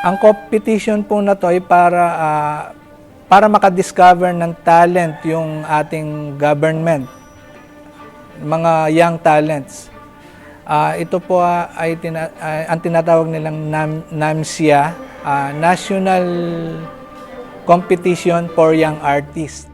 Ang competition po na to ay para makadiscover ng talent yung ating government, mga young talents. Ito po ay ang tinatawag nilang NAMSIA, National Competition for Young Artists.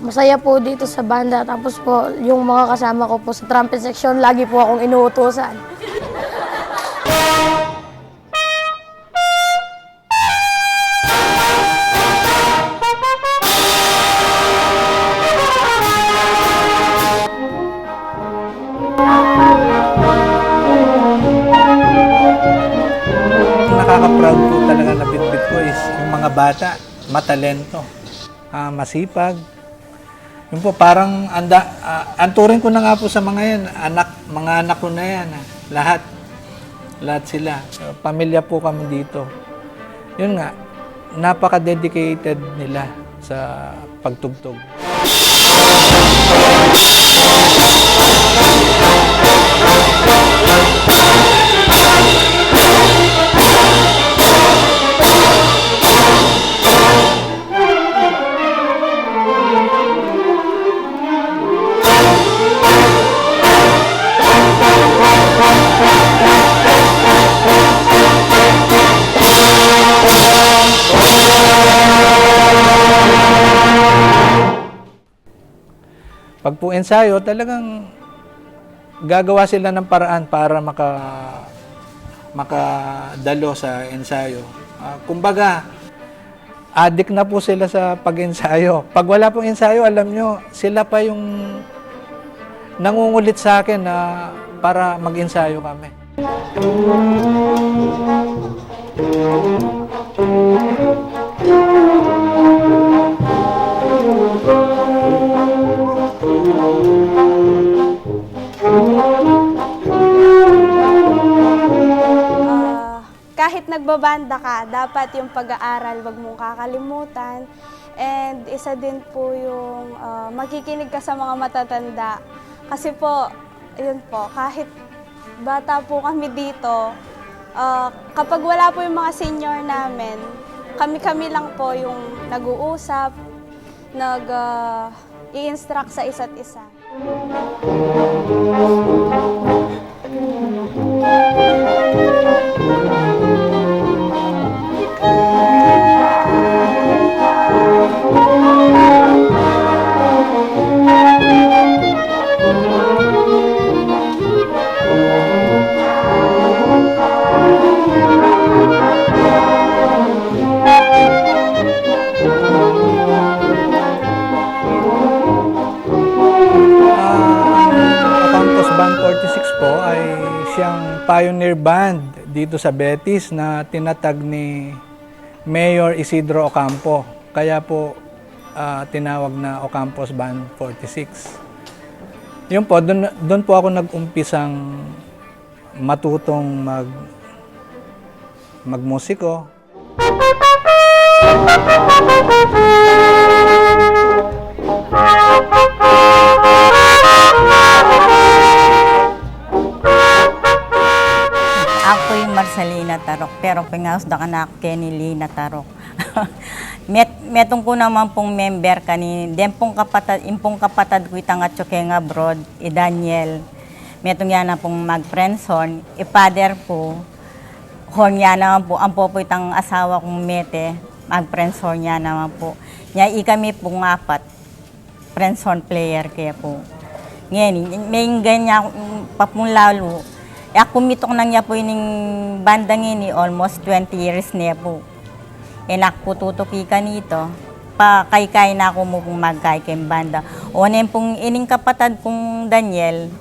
Masaya po dito sa banda, tapos po yung mga kasama ko po sa trumpet section, lagi po akong inuutusan. Nakaka-proud po talaga na bitbit ko is yung mga bata, matalento, masipag. Yun po, parang ang turing ko na nga po sa mga yan, mga anak ko na yan, lahat sila. Pamilya po kami dito. Yun nga, napaka-dedicated nila sa pagtugtog. Pag po ensayo, talagang gagawa sila ng paraan para makadalo sa ensayo. Kumbaga, addict na po sila sa pag-ensayo. Pag wala pong ensayo, alam nyo, sila pa yung nangungulit sa akin na para mag-ensayo kami. Kahit nagbabanda ka, dapat yung pag-aaral wag mong kakalimutan. And isa din po yung makikinig ka sa mga matatanda. Kasi po, yun po, kahit bata po kami dito, kapag wala po yung mga senior namin, kami-kami lang po yung nag-uusap, i-instruct sa isa't isa. Siyang pioneer band dito sa Betis na tinatag ni Mayor Isidro Ocampo. Kaya po tinawag na Ocampos Band 46. Yun po, doon po ako nag-umpisang matutong magmusiko. Ako yung Marcelina Tarok, pero pingaos da ka na Kenny Lina Tarok. Metong ko naman pong member kani, impong kapatad ko itang at nga abroad, Daniel. Metong yan na pong mag-friendson, father po, horn yan naman po, ang po itang asawa kong Mete, mag-friendson yan naman po. Nya kami pong apat, friendson player kaya po. Ngayon, may ganyan pa pong lalo. Ako mitok na niya po yung bandang ini, almost 20 years niya po. Enak po tutuki ka nito. pakaykay na ako mo pong magkay kay banda. Onen pong ining kapatad pong Daniel,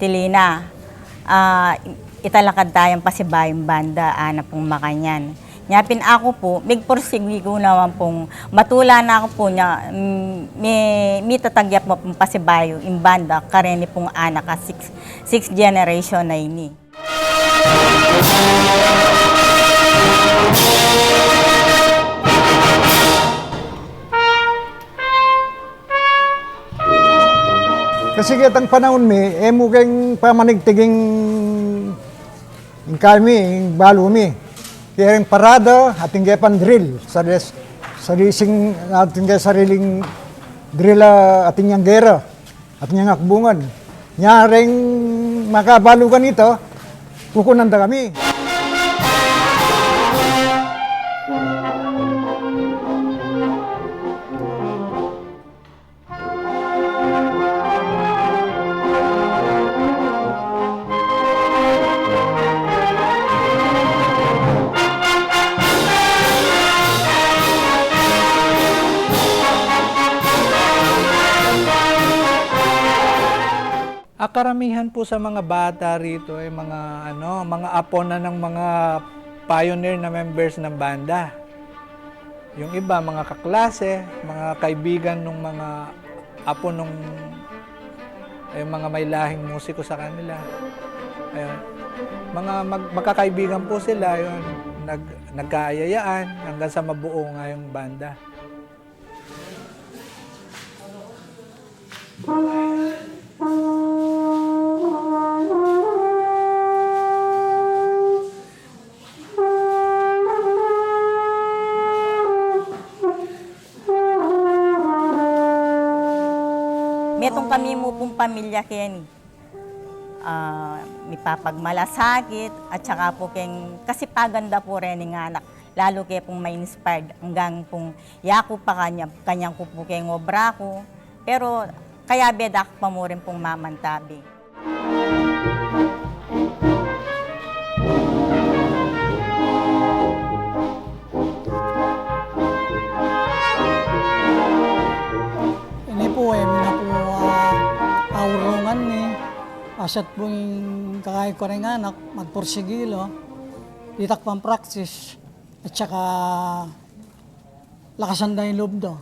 Tilina, italakad tayong pasibayong banda, ana pong makanyan. Nyapin ako po, bigporsigi ko naman pong matula na ako po niya, may tatagyap mo pong pasibayo, imbanda, kareni pong anak ka, six generation na ini. Kasi kitang panahon mi, mo kayong pamanigtiging kami, yung balo mi. Kaya yung parada, ating kaya drill. Ating kaya sariling drill ating yung gera, ating yung akbungan. Nyaring makabalo ka nito, kukunanda kami. Karamihan po sa mga bata rito ay mga apo na ng mga pioneer na members ng banda. Yung iba, mga kaklase, mga kaibigan ng mga apo nung mga may lahing musiko sa kanila. Ayun. Magkakaibigan po sila, yun, nagkaayayaan hanggang sa mabuo nga yung banda. Metong kami mo pong pamilya Kenny. May papagmalasakit at saka po keng kasi paganda po rin ng anak. Lalo kaya pong may inspired hanggang pong yako pa kanyang po keng obra ko. Pero kaya bedak pa mo rin pong mamantabi. Ini po aurungan ni asat po yung kakay ko rin anak, magporsigilo, itak pang practice, at saka lakasan na yung loob do.